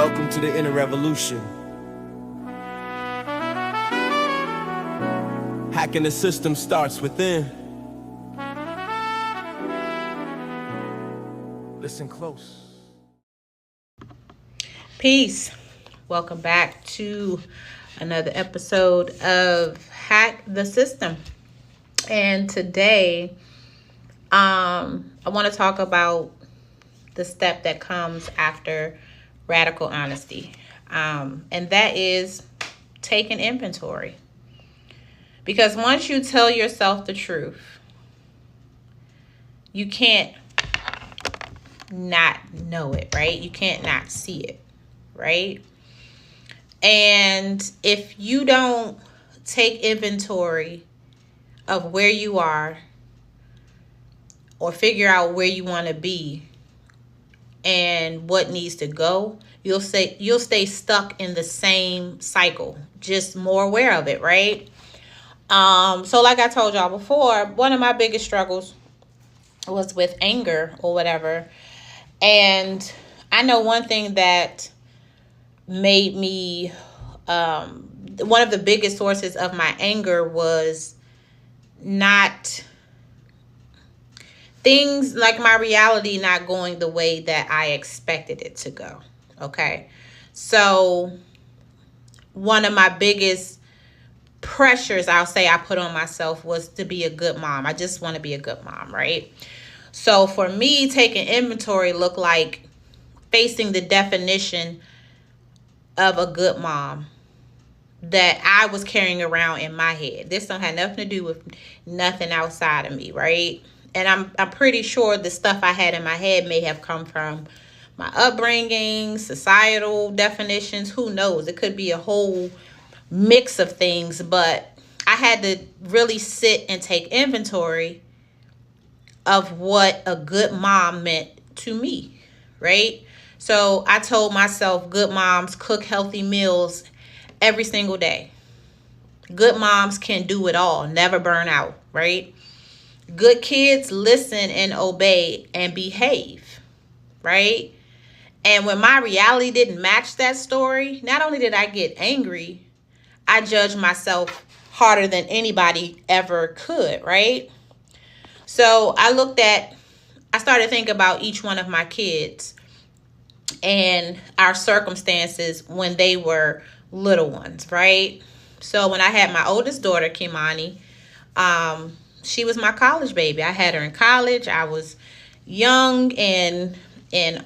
Welcome to the inner revolution. Hacking the system starts within. Listen close. Peace. Welcome back to another episode of Hack the System. And today, I want to talk about the step that comes after radical honesty. And that is taking inventory. Because once you tell yourself the truth, you can't not know it, right? You can't not see it, right? And if you don't take inventory of where you are or figure out where you want to be and what needs to go, you'll stay stuck in the same cycle, just more aware of it, right? So like I told y'all before, one of my biggest struggles was with anger or whatever. And I know one thing that made me, one of the biggest sources of my anger was not things like my reality not going the way that I expected it to go. Okay. So one of my biggest pressures, I'll say, I put on myself was to be a good mom. I just want to be a good mom, right? So for me, taking inventory looked like facing the definition of a good mom that I was carrying around in my head. This don't have nothing to do with nothing outside of me, right? And I'm pretty sure the stuff I had in my head may have come from my upbringing, societal definitions, who knows? It could be a whole mix of things, but I had to really sit and take inventory of what a good mom meant to me, right? So I told myself good moms cook healthy meals every single day. Good moms can do it all, never burn out, right? Good kids listen and obey and behave, right? And when my reality didn't match that story, not only did I get angry, I judged myself harder than anybody ever could, right? So I started thinking about each one of my kids and our circumstances when they were little ones, right? So when I had my oldest daughter, Kimani, she was my college baby. I had her in college. I was young and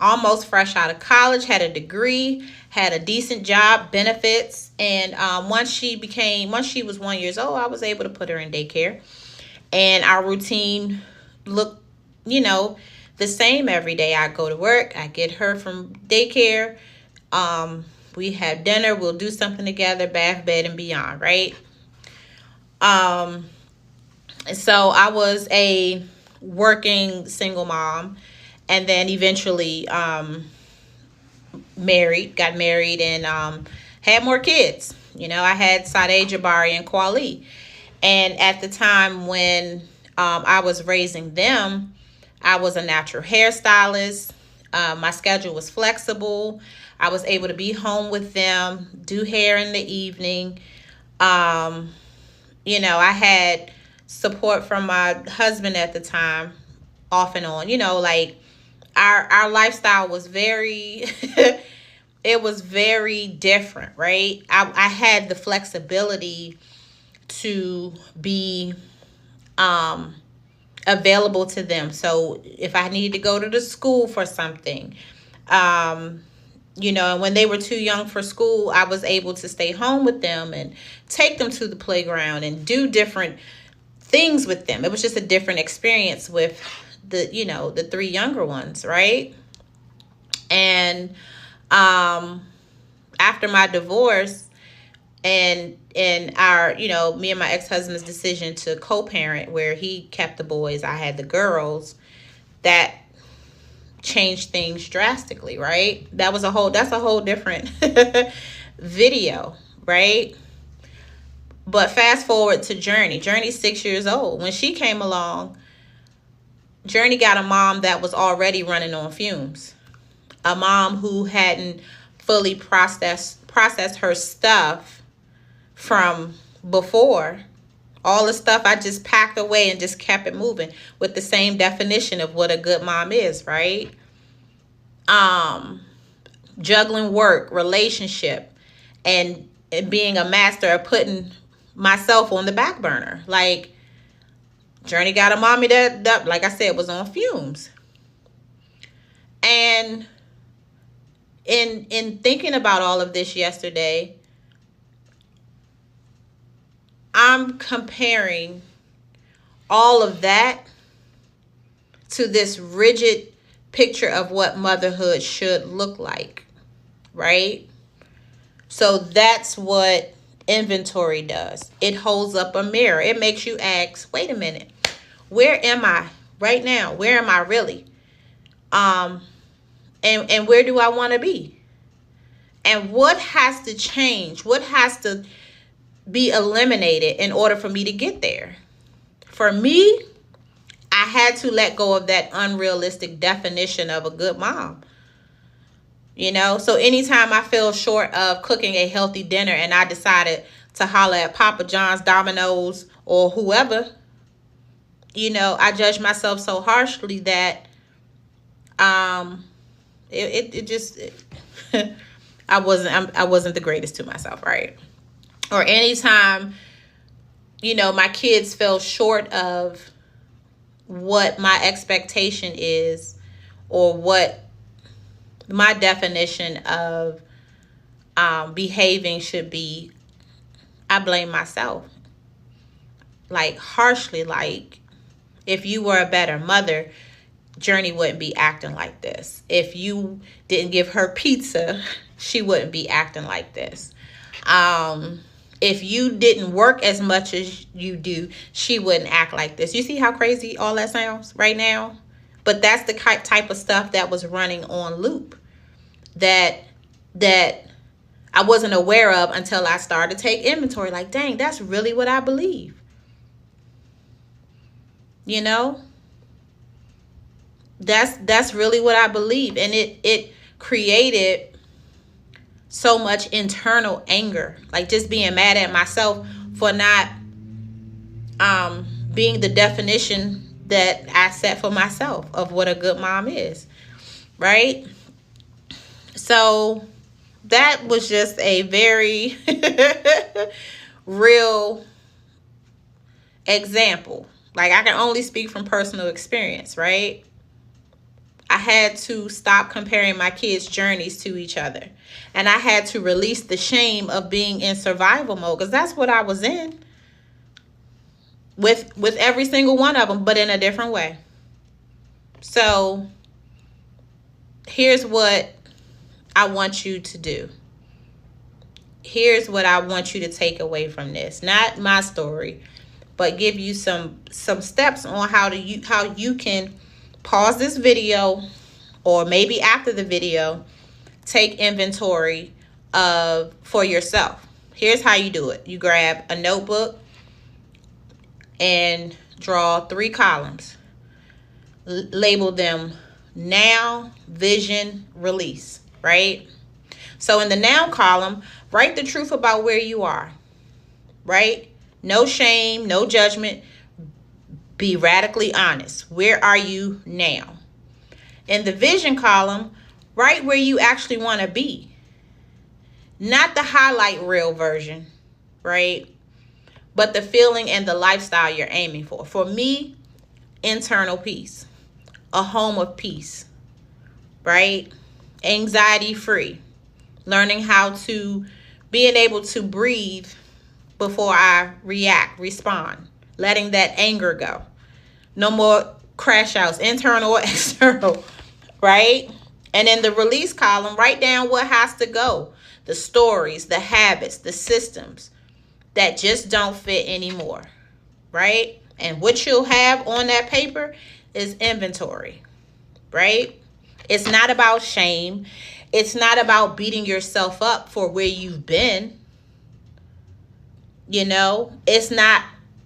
almost fresh out of college, had a degree, had a decent job, benefits. And once she was 1 year old, I was able to put her in daycare. And our routine looked, the same every day. I go to work, I get her from daycare. We have dinner, we'll do something together, bath, bed, and beyond, right? So I was a working single mom, and then eventually got married and had more kids. I had Sade, Jabari, and Kwali. And at the time when I was raising them, I was a natural hairstylist. My schedule was flexible. I was able to be home with them, do hair in the evening. I had support from my husband at the time, off and on. Our lifestyle was very it was very different, right? I had the flexibility to be available to them. So if I needed to go to the school for something, and when they were too young for school, I was able to stay home with them and take them to the playground and do different things with them. It was just a different experience with the three younger ones, right? And after my divorce and our, me and my ex-husband's decision to co-parent, where he kept the boys, I had the girls, that changed things drastically, right? That's a whole different video, right? But fast forward to Journey. Journey's 6 years old. When she came along, Journey got a mom that was already running on fumes. A mom who hadn't fully process her stuff from before. All the stuff I just packed away and just kept it moving with the same definition of what a good mom is, right? Juggling work, relationship, and being a master of putting myself on the back burner. Like, Journey got a mommy that, like I said, was on fumes. And in thinking about all of this yesterday, I'm comparing all of that to this rigid picture of what motherhood should look like, right? So that's what inventory does. It holds up a mirror. It makes you ask, wait a minute, where am I right now? Where am I really? And where do I want to be? And what has to change? What has to be eliminated in order for me to get there? For me, I had to let go of that unrealistic definition of a good mom. You know, so anytime I fell short of cooking a healthy dinner and I decided to holler at Papa John's, Domino's, or whoever, you know, I judged myself so harshly that I wasn't the greatest to myself, right? Or anytime, you know, my kids fell short of what my expectation is or what my definition of behaving should be, I blame myself. Like, harshly, like, if you were a better mother, Journey wouldn't be acting like this. If you didn't give her pizza, she wouldn't be acting like this. If you didn't work as much as you do, she wouldn't act like this. You see how crazy all that sounds right now? But that's the type of stuff that was running on loop that I wasn't aware of until I started to take inventory. Like, dang, that's really what I believe. You know? That's really what I believe. And it created so much internal anger. Like, just being mad at myself for not being the definition that I set for myself of what a good mom is. Right? So that was just a very real example. Like, I can only speak from personal experience, right? I had to stop comparing my kids' journeys to each other. And I had to release the shame of being in survival mode, because that's what I was in with every single one of them, but in a different way. So here's what I want you to do. Here's what I want you to take away from this. Not my story, but give you some steps on how you can pause this video, or maybe after the video, take inventory for yourself. Here's how you do it. You grab a notebook and draw 3 columns. Label them now, vision, release, right? So in the now column, write the truth about where you are, right? No shame, no judgment. Be radically honest. Where are you now? In the vision column, write where you actually want to be. Not the highlight reel version, right? But the feeling and the lifestyle you're aiming for. For me, internal peace. A home of peace, right? Anxiety free. Learning how to, being able to breathe before I respond. Letting that anger go. No more crash outs, internal or external, right? And in the release column, write down what has to go. The stories, the habits, the systems that just don't fit anymore, right? And what you'll have on that paper is inventory, right? It's not about shame. It's not about beating yourself up for where you've been. You know, it's not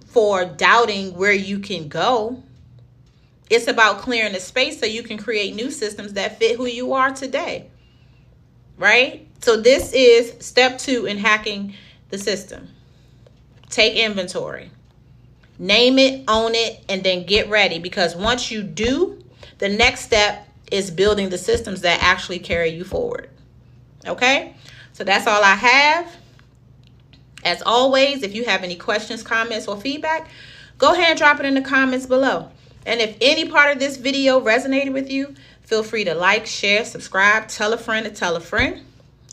for doubting where you can go. It's about clearing the space so you can create new systems that fit who you are today, right? So this is step 2 in hacking the system. Take inventory. Name it, own it, and then get ready. Because once you do, the next step is building the systems that actually carry you forward. Okay? So that's all I have. As always, if you have any questions, comments, or feedback, go ahead and drop it in the comments below. And if any part of this video resonated with you, feel free to like, share, subscribe, tell a friend to tell a friend.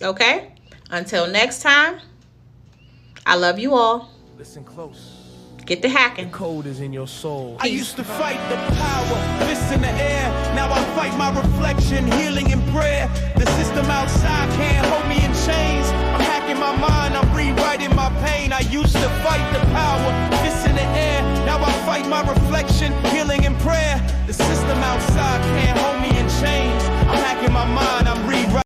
Okay? Until next time, I love you all. Listen close. Get the hacking. The code is in your soul. I used to fight the power, fist in the air. Now I fight my reflection, healing in prayer. The system outside can't hold me in chains. I'm hacking my mind, I'm rewriting my pain. I used to fight the power, fist in the air. Now I fight my reflection,